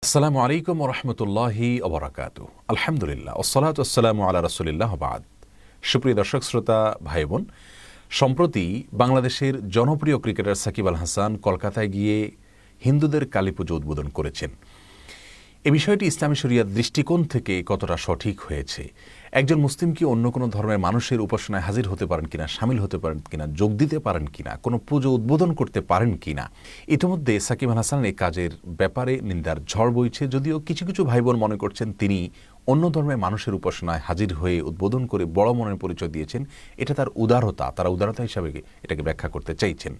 আসসালামু আলাইকুম ওরহমতুল্লাহি ওবরাকাতু। আলহামদুলিল্লাহ ওসসালাতু ওয়াসসালামু আলা রাসূলিল্লাহ বাদ। সুপ্রিয় দর্শক শ্রোতা ভাই বোন, সম্প্রতি বাংলাদেশের জনপ্রিয় ক্রিকেটার সাকিব আল হাসান কলকাতায় গিয়ে হিন্দুদের কালী পুজো উদ্বোধন করেছেন। এ বিষয়টি ইসলামী শরিয়ার দৃষ্টিকোণ থেকে কতটা সঠিক হয়েছে, একজন মুসলিম কি অন্য কোনো ধর্মের মানুষের উপাসনায় হাজির হতে পারেন কিনা, সামিল হতে পারেন কিনা, যোগ দিতে পারেন কিনা, কোনো পুজো উদ্বোধন করতে পারেন কিনা। ইতিমধ্যে সাকিব আল হাসান এই কাজের ব্যাপারে নিন্দার ঝড় বইছে। যদিও কিছু কিছু ভাই বোন মনে করছেন তিনি অন্য ধর্মের মানুষের উপাসনায় হাজির হয়ে উদ্বোধন করে বড় মনের পরিচয় দিয়েছেন, এটা তার উদারতা, তারা উদারতা হিসাবে এটাকে ব্যাখ্যা করতে চাইছেন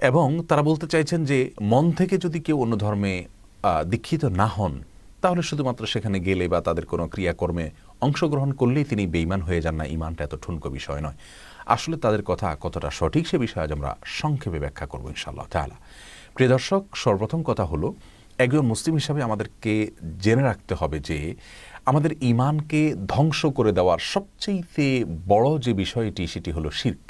এবং তারা বলতে চাইছেন যে মন থেকে যদি কেউ অন্য ধর্মে দীক্ষিত না হন তাহলে শুধুমাত্র সেখানে গেলে বা তাদের কোনো ক্রিয়াকর্মে অংশগ্রহণ করলেই তিনি বেঈমান হয়ে যান না। ইমানটা এত ঠুনকো বিষয় নয়। আসলে তাদের কথা কতটা সঠিক সে বিষয়ে আজ আমরা সংক্ষেপে ব্যাখ্যা করব ইনশাআল্লাহ তাআলা। প্রিয় দর্শক, সর্বপ্রথম কথা হলো, একজন মুসলিম হিসাবে আমাদেরকে জেনে রাখতে হবে যে আমাদের ইমানকে ধ্বংস করে দেওয়ার সবচেয়ে বড় যে বিষয়টি সেটি হলো শিরক।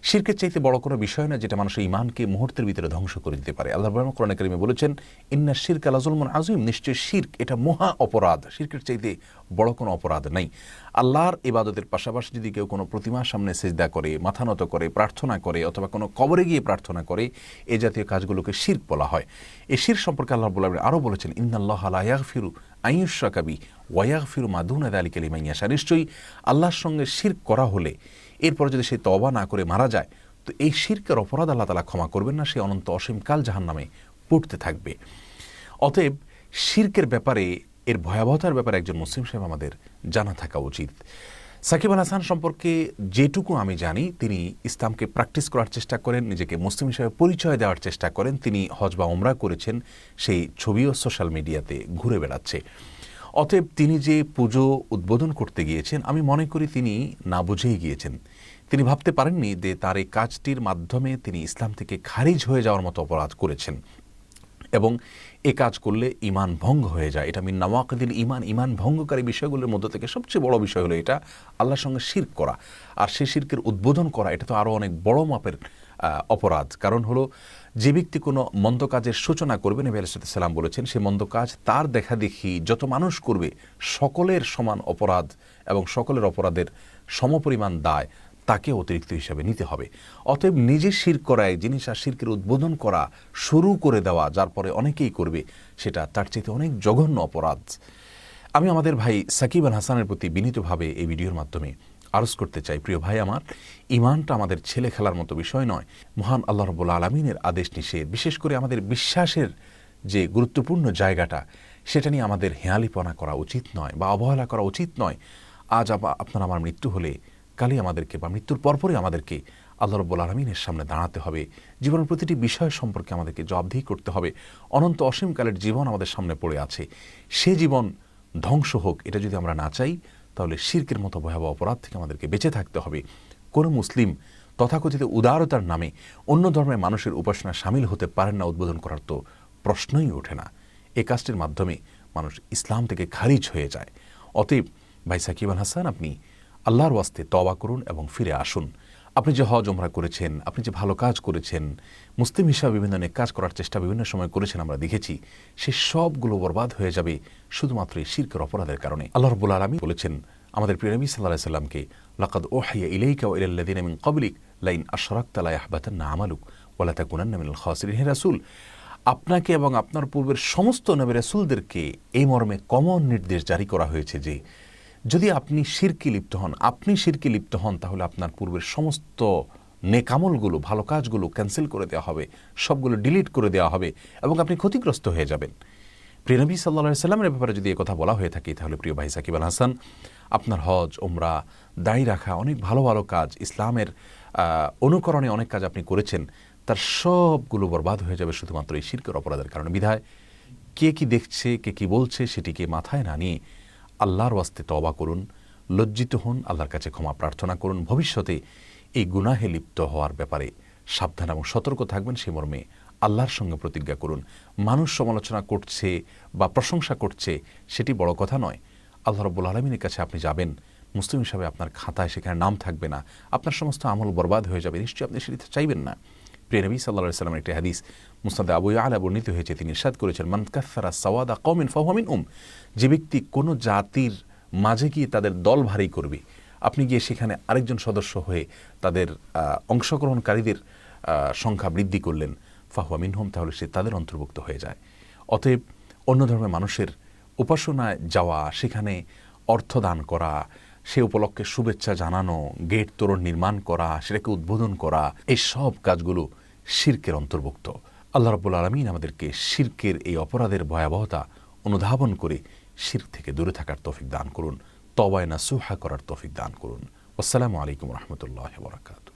শিরকের চাইতে বড় কোনো বিষয় না যেটা মানুষের ইমানকে মুহূর্তের ভিতরে ধ্বংস করে দিতে পারে। আল্লাহ কোরআনে কারিমে বলেছেন, ইন্না শিরকা লাযুলমুন আযীম, নিশ্চয় শিরক এটা মহা অপরাধ। শিরকের চাইতে বড় কোনো অপরাধ নাই। আল্লাহর ইবাদতের পাশাপাশি যদি কেউ কোনো প্রতিমার সামনে সিজদা করে, মাথা নত করে, প্রার্থনা করে অথবা কোনো কবরে গিয়ে প্রার্থনা করে, এই জাতীয় কাজগুলোকে শিরক বলা হয়। এই শিরক সম্পর্কে আল্লাহ রাব্বুল আলামিন আরও বলেছেন, ইন্নাল্লাহা লা ইয়াগফিরু আন ইউশরাকা বিহি ওয়া ইয়াগফিরু মা দুনা যালিকা লিমান ইয়াশা। নিশ্চয়ই আল্লাহর সঙ্গে শিরক করা হলে এরপর যদি সে তওবা না করে মারা যায় তো এই শিরকের অপরাধ আল্লাহ তাআলা ক্ষমা করবেন না, সে অনন্ত অসীমকাল জাহান্নামে পড়তে থাকবে। অতএব শিরকের ব্যাপারে, এর ভয়াবহতার ব্যাপারে একজন মুসলিম সাহেব আমাদের জানা থাকা উচিত। সাকিব আল হাসান সম্পর্কে যেটুকু আমি জানি, তিনি ইসলামকে প্র্যাকটিস করার চেষ্টা করেন, নিজেকে মুসলিম হিসেবে পরিচয় দেওয়ার চেষ্টা করেন। তিনি হজ বা উমরা করেছেন, সেই ছবিও সোশ্যাল মিডিয়াতে ঘুরে বেড়াচ্ছে। অতএব তিনি যে পুজো উদ্বোধন করতে গিয়েছেন, আমি মনে করি তিনি না বুঝেই গিয়েছেন। তিনি ভাবতে পারেননি যে তার এই কাজটির মাধ্যমে তিনি ইসলাম থেকে খারিজ হয়ে যাওয়ার মতো অপরাধ করেছেন এবং এ কাজ করলে ইমান ভঙ্গ হয়ে যায়। এটা মিন নাওয়াকিদিল ইমান, ইমান ভঙ্গকারী বিষয়গুলোর মধ্য থেকে সবচেয়ে বড় বিষয় হলো এটা আল্লাহর সঙ্গে শিরক করা। আর সেই শিরকের উদ্বোধন করা এটা তো আরও অনেক বড় মাপের অপরাধ। কারণ হলো, যে ব্যক্তি কোনো মন্দ কাজের সূচনা করবে, নবী আলাইহিস সালাম বলেছেন, সে মন্দ কাজ তার দেখা দেখি যত মানুষ করবে সকলের সমান অপরাধ এবং সকলের অপরাধের সমপরিমাণ দায় তাকে অতিরিক্ত হিসাবে নিতে হবে। অতএব নিজে শিরক করা এক জিনিস, আর শিরকের উদ্বোধন করা শুরু করে দেওয়া যার পরে অনেকেই করবে, সেটা তার চাইতে অনেক জঘন্য অপরাধ। আমি আমাদের ভাই সাকিব আল হাসানের প্রতি বিনীতভাবে এই ভিডিওর মাধ্যমে আরজ করতে চাই, প্রিয় ভাই আমার, ইমানটা আমাদের ছেলে খেলার মতো বিষয় নয়। মহান আল্লাহ রাব্বুল আলামিনের আদেশ নিষেধ, বিশেষ করে আমাদের বিশ্বাসের যে গুরুত্বপূর্ণ জায়গাটা, সেটা নিয়ে আমাদের হেঁয়ালিপনা করা উচিত নয় বা অবহেলা করা উচিত নয়। আজ আপনার আমার মৃত্যু হলে কালই আমাদেরকে বা মৃত্যুর পরপরই আমাদেরকে আল্লাহ রাব্বুল আলামিনের সামনে দাঁড়াতে হবে। জীবনের প্রতিটি বিষয় সম্পর্কে আমাদেরকে জবাবদিহি করতে হবে। অনন্ত অসীমকালের জীবন আমাদের সামনে পড়ে আছে। সে জীবন ধ্বংস হোক এটা যদি আমরা না চাই, তাহলে শিরকের মতো ভয়াবহ অপরাধ থেকে আমাদেরকে বেঁচে থাকতে হবে। কোনো মুসলিম তথাকথিত উদারতার নামে অন্য ধর্মের মানুষের উপাসনা সামিল হতে পারেন না, উদ্বোধন করার তো প্রশ্নই ওঠে না। এই কাজটির মাধ্যমে মানুষ ইসলাম থেকে খারিজ হয়ে যায়। অতএব ভাই সাকিব আল হাসান, আপনি আল্লাহর ওয়াস্তে তওবা করুন এবং ফিরে আসুন। আপনি যে হজ উমরা করেছেন, আপনি যে ভালো কাজ করেছেন, মুসলিম হিসাবে বিভিন্ন নেক কাজ করার চেষ্টা বিভিন্ন সময় করেছেন, আমরা দেখেছি, সে সবগুলো বরবাদ হয়ে যাবে শুধুমাত্র এই শিরকের অপরাধের কারণে। আল্লাহ রাব্বুল আলামিন বলেছেন আমাদের প্রিয় নবী সাল্লাল্লাহু আলাইহি সাল্লামকে, লাকাদ উহিয়া ইলাইকা ওয়া ইলাল্লাযিনা মিন ক্বাবলিক লাইন আশরাকতা লা ইয়াহবাতান্না আমালুক ওয়া লা তাকুনান্না মিনাল খাসিরিন। হে রাসূল, আপনাকে এবং আপনার পূর্বের সমস্ত নবী রাসূলদেরকে এই মর্মে কমন নির্দেশ জারি করা হয়েছে যে যদি আপনি শিরকে লিপ্ত হন তাহলে আপনার পূর্বের সমস্ত নেকামলগুলো, ভালো কাজগুলো ক্যান্সেল করে দেওয়া হবে, সবগুলো ডিলিট করে দেওয়া হবে এবং আপনি ক্ষতিগ্রস্ত হয়ে যাবেন। প্রিয় নবী সাল্লাল্লাহু আলাইহি সাল্লামের ব্যাপারে যদি এই কথা বলা হয়ে থাকে, তাহলে প্রিয় ভাই সাকিব আল হাসান, আপনার হজ উমরা, দাড়ি রাখা, অনেক ভালো ভালো কাজ, ইসলামের অনুকরণে অনেক কাজ আপনি করেছেন, তার সবগুলো বরবাদ হয়ে যাবে শুধুমাত্র এই শিরকের অপরাধের কারণে। বিধায় কে কি দেখছে, কে কি বলছে সেটিকে মাথায় না নিয়ে আল্লাহর ওয়াস্তে তওবা করুন, লজ্জিত হন, আল্লাহর কাছে ক্ষমা প্রার্থনা করুন। ভবিষ্যতে এই গুনাহে লিপ্ত হওয়ার ব্যাপারে সাবধান এবং সতর্ক থাকবেন, সে মর্মে আল্লাহর সঙ্গে প্রতিজ্ঞা করুন। মানুষ সমালোচনা করছে বা প্রশংসা করছে সেটি বড় কথা নয়। আল্লাহ রাব্বুল আলামিনের কাছে আপনি যাবেন, মুসলিম হিসাবে আপনার খাতায় সেখানে নাম থাকবে না, আপনার সমস্ত আমল বরবাদ হয়ে যাবে। নিশ্চয়ই আপনি সেটি চাইবেন না। প্রিয় নবী সাল্লাল্লাহু আলাইহি ওয়াসাল্লামের একটি হাদিস মুসনাদে আবু ইয়ালা বর্ণিত হয়েছে, তিনি ইরশাদ করেছেন, মান কাসসারা সাওয়াদা কওমিন ফাহুয়া মিনহুম, যে ব্যক্তি কোনো জাতির মাঝে গিয়ে তাদের দল ভারী করবে, আপনি গিয়ে সেখানে আরেকজন সদস্য হয়ে তাদের অংশগ্রহণকারীদের সংখ্যা বৃদ্ধি করলেন, ফাহুয়া মিনহুম, তাহলে সে তাদের অন্তর্ভুক্ত হয়ে যায়। অতএব অন্য ধর্মের মানুষের উপাসনায় যাওয়া, সেখানে অর্থদান করা, সে উপলক্ষে শুভেচ্ছা জানানো, গেট তোরণ নির্মাণ করা, সেটাকে উদ্বোধন করা, এই সব কাজগুলো শিরকের অন্তর্ভুক্ত। আল্লাহ রাব্বুল আলামিন আমাদেরকে শিরকের এই অপরাধের ভয়াবহতা অনুধাবন করে শিরক থেকে দূরে থাকার তৌফিক দান করুন, তওবায়ে নাসুহা করার তৌফিক দান করুন। আসসালামু আলাইকুম ওয়া রাহমাতুল্লাহি ওয়া বারাকাতুহু।